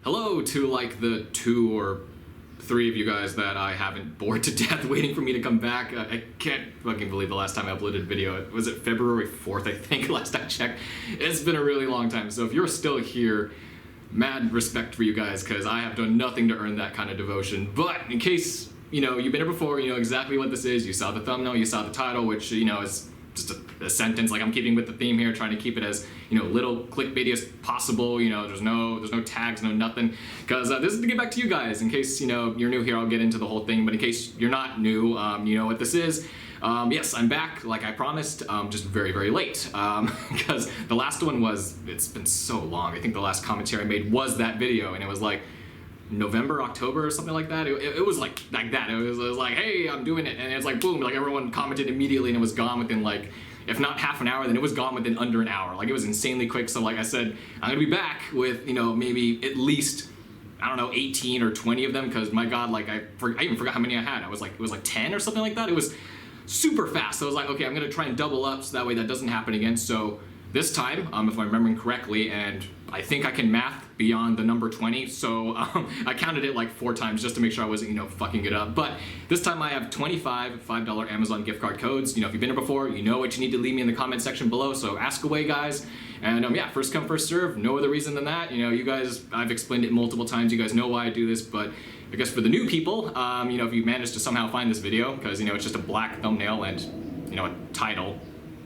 Hello to like the 2 or 3 of you guys that I haven't bored to death waiting for me to come back. I can't fucking believe the last time I uploaded a video. Was it February 4th, I think, last I checked? It's been a really long time. So if you're still here, mad respect for you guys, because I have done nothing to earn that kind of devotion. But in case, you've been here before, you know exactly what this is. You saw the thumbnail, you saw the title, which, is just a sentence. Like, I'm keeping with the theme here, trying to keep it as little clickbaity as possible. There's no tags, no nothing, because this is to get back to you guys. In case you're new here, I'll get into the whole thing, but in case you're not new, you know what this is. Yes, I'm back like I promised, just very, very late, because the last one it's been so long. I think the last commentary I made was that video, and it was like November, October, or something like that. It was like that. It was like, hey, I'm doing it, and it's like boom, like everyone commented immediately, and it was gone within like, if not half an hour, then it was gone within under an hour. Like, it was insanely quick. So like I said, I'm gonna be back with maybe at least, I don't know, 18 or 20 of them, because my God, like I even forgot how many I had. It was like 10 or something like that. It was super fast. So I was like, okay, I'm gonna try and double up so that way that doesn't happen again. So this time, if I'm remembering correctly, and I think I can math beyond the number 20, so I counted it like 4 times just to make sure I wasn't, fucking it up. But this time I have 25 $5 Amazon gift card codes. If you've been here before, you know what you need to leave me in the comment section below, so ask away, guys. And yeah, first come, first serve, no other reason than that. You guys, I've explained it multiple times, you guys know why I do this, but I guess for the new people, if you managed to somehow find this video, because, it's just a black thumbnail and, a title,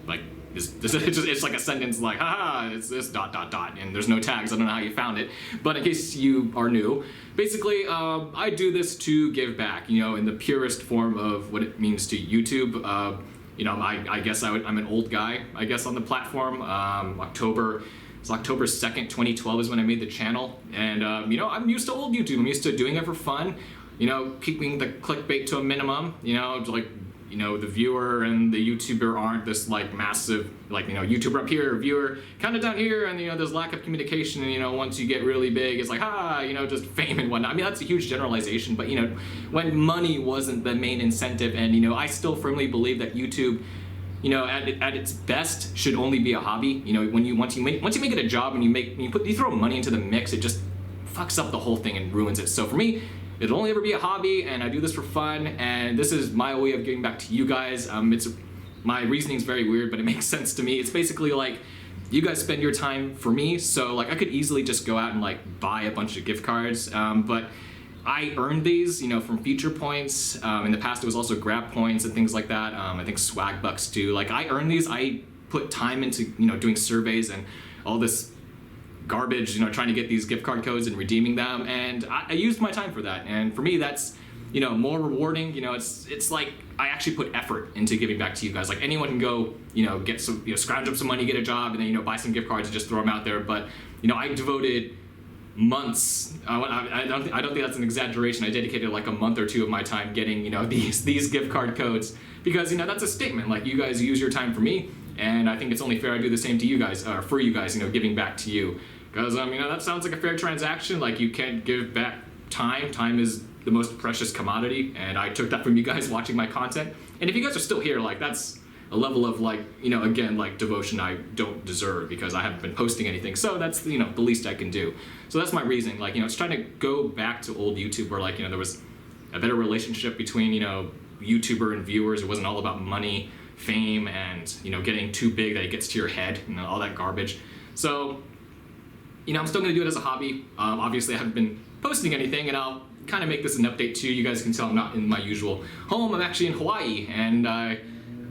like, it's like a sentence like, haha, it's this ... and there's no tags. I don't know how you found it, but in case you are new, basically, I do this to give back, in the purest form of what it means to YouTube. I guess I'm an old guy, I guess, on the platform. October 2nd, 2012 is when I made the channel, and I'm used to old YouTube. I'm used to doing it for fun, keeping the clickbait to a minimum, like, the viewer and the YouTuber aren't this like massive, like, YouTuber up here, viewer kind of down here, and there's lack of communication, and once you get really big, it's like, just fame and whatnot. I mean, that's a huge generalization, but when money wasn't the main incentive, and I still firmly believe that YouTube, at its best, should once you make it a job and you throw money into the mix, it just fucks up the whole thing and ruins it. So for me, it'll only ever be a hobby, and I do this for fun, and this is my way of giving back to you guys. My reasoning's very weird, but it makes sense to me. It's basically like, you guys spend your time for me, so like I could easily just go out and like buy a bunch of gift cards, but I earned these, from feature points. In the past, it was also grab points and things like that. I think swag bucks too. Like, I earned these. I put time into doing surveys and all this garbage, trying to get these gift card codes and redeeming them, and I used my time for that. And for me, that's more rewarding. It's like I actually put effort into giving back to you guys. Like, anyone can go get some, scrounge up some money, get a job, and then buy some gift cards and just throw them out there. But I devoted months. I don't think that's an exaggeration. I dedicated like a month or 2 of my time getting these gift card codes, because that's a statement. Like, you guys use your time for me, and I think it's only fair I do the same to you guys, or for you guys, giving back to you. Because, that sounds like a fair transaction. Like, you can't give back time. Time is the most precious commodity, and I took that from you guys watching my content. And if you guys are still here, like, that's a level of, like, again, like, devotion I don't deserve, because I haven't been posting anything. So that's, the least I can do. So that's my reasoning. Like, it's trying to go back to old YouTube where, like, there was a better relationship between, YouTuber and viewers. It wasn't all about money, fame, and, getting too big that it gets to your head, all that garbage. So, I'm still going to do it as a hobby. Obviously, I haven't been posting anything, and I'll kind of make this an update too. You guys can tell I'm not in my usual home. I'm actually in Hawaii, and I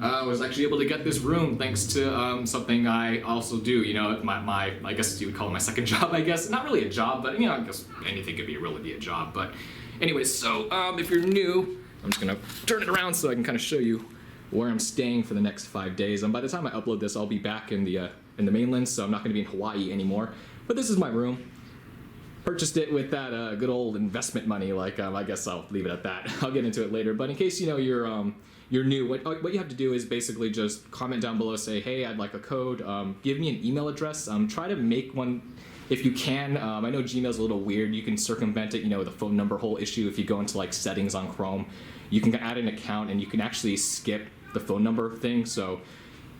was actually able to get this room thanks to something I also do. My I guess you would call it my second job, I guess. Not really a job, but, I guess anything could really be a job. But anyways, so if you're new, I'm just going to turn it around so I can kind of show you where I'm staying for the next 5 days. And by the time I upload this, I'll be back in the mainland, so I'm not going to be in Hawaii anymore. But this is my room. Purchased it with that good old investment money. Like, I guess I'll leave it at that. I'll get into it later. But in case you're new, what you have to do is basically just comment down below, say, hey, I'd like a code. Give me an email address. Try to make one if you can. I know Gmail's a little weird. You can circumvent it, the phone number whole issue. If you go into like settings on Chrome, you can add an account and you can actually skip the phone number thing. So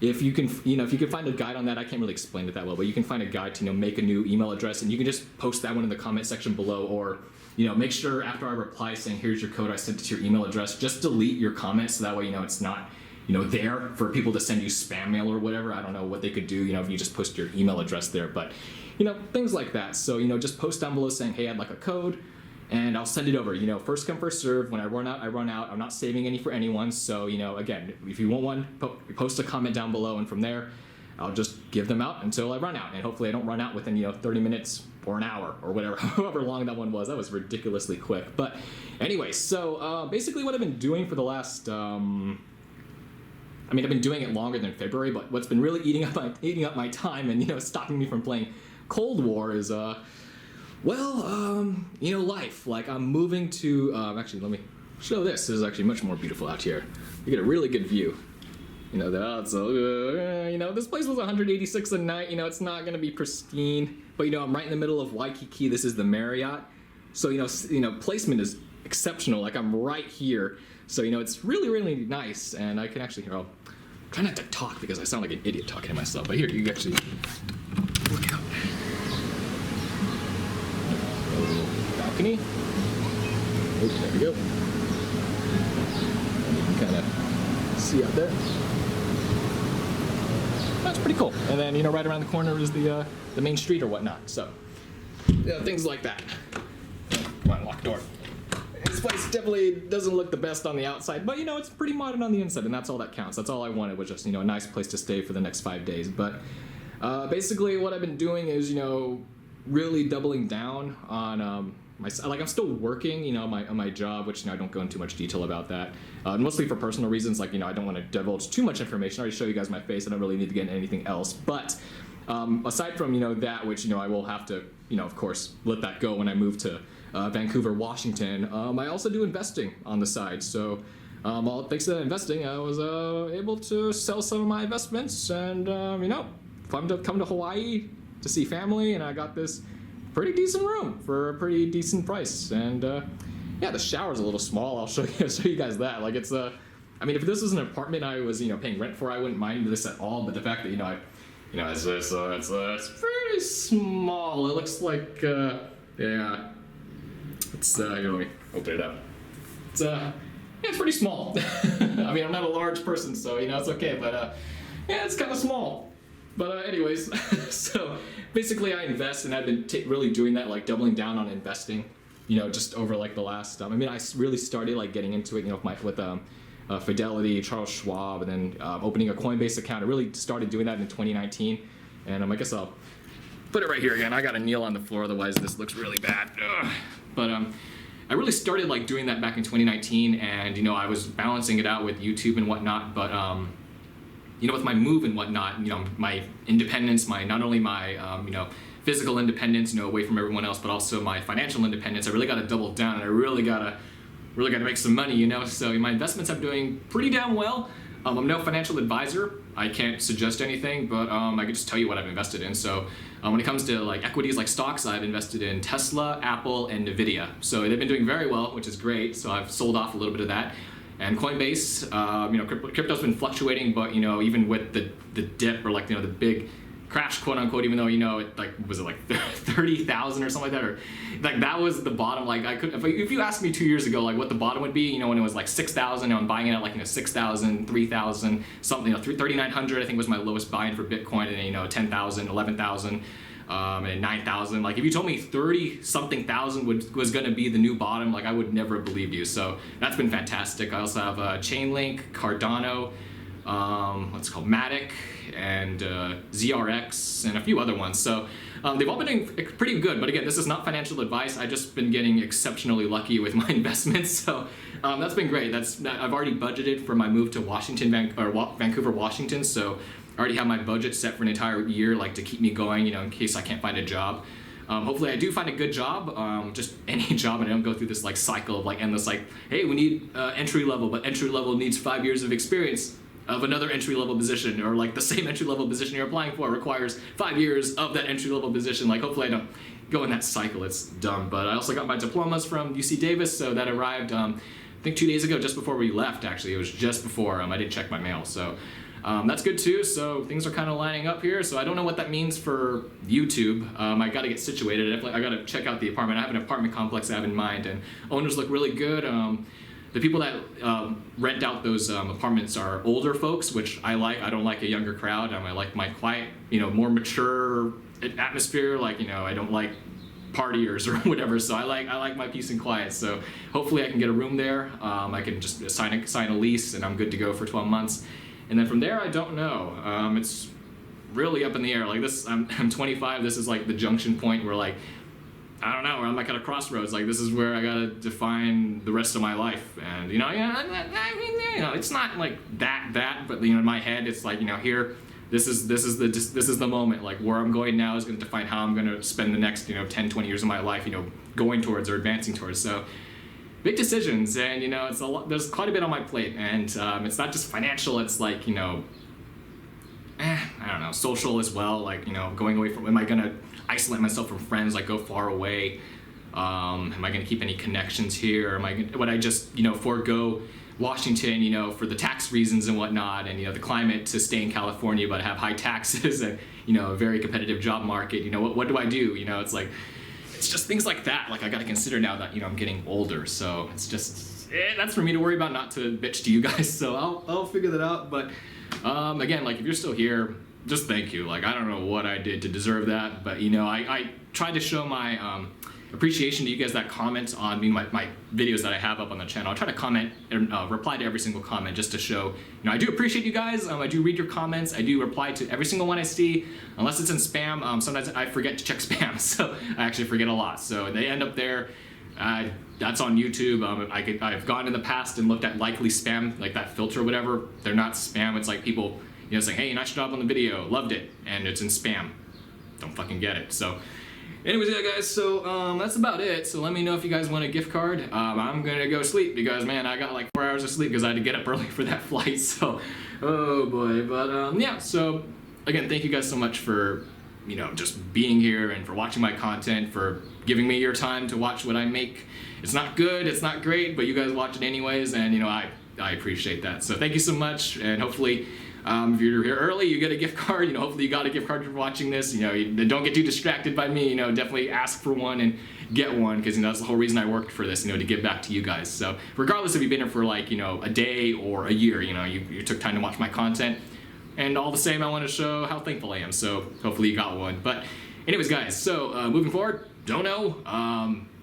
if you can, if you can find a guide on that, I can't really explain it that well, but you can find a guide to, make a new email address, and you can just post that one in the comment section below, or, make sure after I reply saying, here's your code, I sent it to your email address, just delete your comments so that way, it's not, there for people to send you spam mail or whatever. I don't know what they could do, if you just post your email address there, but, things like that. So, just post down below saying, hey, I'd like a code, and I'll send it over. First come, first serve. When I run out, I run out. I'm not saving any for anyone. So, again, if you want one, post a comment down below, and from there, I'll just give them out until I run out. And hopefully I don't run out within, 30 minutes or an hour or whatever, however long that one was. That was ridiculously quick. But anyway, so basically what I've been doing for the last, I've been doing it longer than February, but what's been really eating up my time and, stopping me from playing Cold War is, life. Like, I'm moving to, actually, let me show this. This is actually much more beautiful out here. You get a really good view. This place was 186 a night. It's not going to be pristine. But, I'm right in the middle of Waikiki. This is the Marriott. So, placement is exceptional. Like, I'm right here. So, it's really, really nice. And I can actually, I'll try not to talk because I sound like an idiot talking to myself. But here, you can actually look out. Balcony. Oh, there we go. And you can kind of see out there. That's pretty cool. And then, right around the corner is the main street or whatnot. So, things like that. Come on, lock door. This place definitely doesn't look the best on the outside, but, it's pretty modern on the inside, and that's all that counts. That's all I wanted was just, a nice place to stay for the next 5 days. But basically what I've been doing is, really doubling down on I'm still working, on my job, which I don't go into too much detail about that. Mostly for personal reasons, like I don't want to divulge too much information. I already show you guys my face. I don't really need to get into anything else. But aside from that, which I will have to of course let that go when I move to Vancouver, Washington. I also do investing on the side. So thanks to that investing, I was able to sell some of my investments and come to Hawaii to see family, and I got this pretty decent room for a pretty decent price. And the shower's a little small. I'll show you guys that. Like, it's if this was an apartment I was paying rent for, I wouldn't mind this at all. But the fact that it's pretty small. It looks like it's let me open it up. It's pretty small. I'm not a large person, so it's okay. But it's kind of small. But anyways, so basically I invest, and I've been really doing that, like doubling down on investing, just over like the last, I really started like getting into it, with Fidelity, Charles Schwab, and then opening a Coinbase account. I really started doing that in 2019, and I guess I'll put it right here again. I gotta kneel on the floor, otherwise this looks really bad. Ugh. But I really started like doing that back in 2019, and I was balancing it out with YouTube and whatnot, but with my move and whatnot, my independence, not only my physical independence, away from everyone else, but also my financial independence. I really got to double down, and I really got to make some money, So my investments I'm doing pretty damn well. I'm no financial advisor. I can't suggest anything, but I can just tell you what I've invested in. So when it comes to like equities, like stocks, I've invested in Tesla, Apple, and Nvidia. So they've been doing very well, which is great. So I've sold off a little bit of that. And Coinbase, crypto's been fluctuating, but even with the dip or like the big crash, quote unquote, even though it like was it like 30,000 or something like that, or like that was the bottom. Like I could, if you asked me 2 years ago, like what the bottom would be, when it was like 6,000, I'm buying it at like 6,000, 3,000, something, 3,900 I think was my lowest buy-in for Bitcoin, and 10,000, 11,000. And 9,000. Like if you told me 30 something thousand was going to be the new bottom, like I would never have believed you. So that's been fantastic. I also have Chainlink, Cardano, what's it called, Matic, and ZRX, and a few other ones. So they've all been doing pretty good. But again, this is not financial advice. I've just been getting exceptionally lucky with my investments. So that's been great. I've already budgeted for my move to Vancouver, Washington. So I already have my budget set for an entire year, like to keep me going, in case I can't find a job. Hopefully I do find a good job, just any job, and I don't go through this like cycle of like endless like, hey, we need entry level, but entry level needs 5 years of experience of another entry level position, or like the same entry level position you're applying for requires 5 years of that entry level position. Like hopefully I don't go in that cycle. It's dumb. But I also got my diplomas from UC Davis, so that arrived I think 2 days ago, just before we left. Actually, it was just before. I didn't check my mail, so. That's good too, so things are kind of lining up here. So I don't know what that means for YouTube. I got to get situated. I got to check out the apartment. I have an apartment complex I have in mind, and owners look really good. The people that rent out those apartments are older folks, which I like. I don't like a younger crowd. I like my quiet, more mature atmosphere. Like, I don't like partiers or whatever. So I like my peace and quiet. So hopefully I can get a room there. I can just sign a lease, and I'm good to go for 12 months. And then from there, I don't know. It's really up in the air. Like this, I'm 25. This is like the junction point where, like, I don't know, I'm like at a crossroads. Like, this is where I gotta define the rest of my life. And it's not like that, but in my head, it's like, here, this is the moment. Like, where I'm going now is gonna define how I'm gonna spend the next 10, 20 years of my life, going towards or advancing towards. So big decisions, and it's a lot. There's quite a bit on my plate, and it's not just financial. It's like I don't know, social as well. Like, going away from. Am I gonna isolate myself from friends? Like, go far away? Am I gonna keep any connections here? Would I just forego Washington, for the tax reasons and whatnot, and the climate to stay in California but have high taxes and a very competitive job market? What do I do? It's like. It's just things like that. Like, I got to consider now that I'm getting older. So it's just that's for me to worry about, not to bitch to you guys. So I'll figure that out. But again, like, if you're still here, just thank you. Like, I don't know what I did to deserve that, but I tried to show my appreciation to you guys that comment on my videos that I have up on the channel. I try to comment and reply to every single comment just to show I do appreciate you guys. I do read your comments. I do reply to every single one I see, unless it's in spam. Sometimes I forget to check spam, so I actually forget a lot. So they end up there. That's on YouTube. I've gone in the past and looked at likely spam, like that filter or whatever. They're not spam. It's like people saying, hey, nice job on the video, loved it, and it's in spam. Don't fucking get it. So anyways, yeah, guys, so that's about it. So let me know if you guys want a gift card. I'm gonna go sleep because, man, I got like 4 hours of sleep because I had to get up early for that flight. So, oh boy. But yeah, so again, thank you guys so much for just being here and for watching my content, for giving me your time to watch what I make. It's not good, it's not great, but you guys watch it anyways, and I appreciate that. So thank you so much, and hopefully if you're here early, you get a gift card. Hopefully you got a gift card for watching this. Don't get too distracted by me. Definitely ask for one and get one, because that's the whole reason I worked for this. To give back to you guys. So regardless if you've been here for like a day or a year, you took time to watch my content. And all the same, I want to show how thankful I am. So hopefully you got one. But anyways, guys. So moving forward, don't know.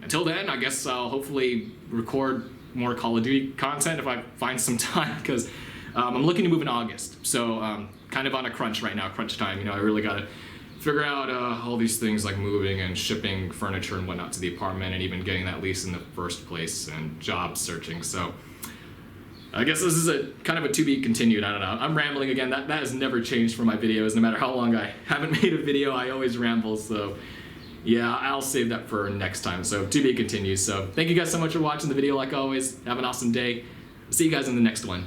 Until then, I guess I'll hopefully record more Call of Duty content if I find some time, because I'm looking to move in August, so kind of on a crunch right now, crunch time. I really got to figure out all these things like moving and shipping furniture and whatnot to the apartment, and even getting that lease in the first place, and job searching. So I guess this is a kind of a to be continued. I don't know. I'm rambling again. That has never changed for my videos. No matter how long I haven't made a video, I always ramble. So yeah, I'll save that for next time. So to be continued. So thank you guys so much for watching the video. Like always, have an awesome day. See you guys in the next one.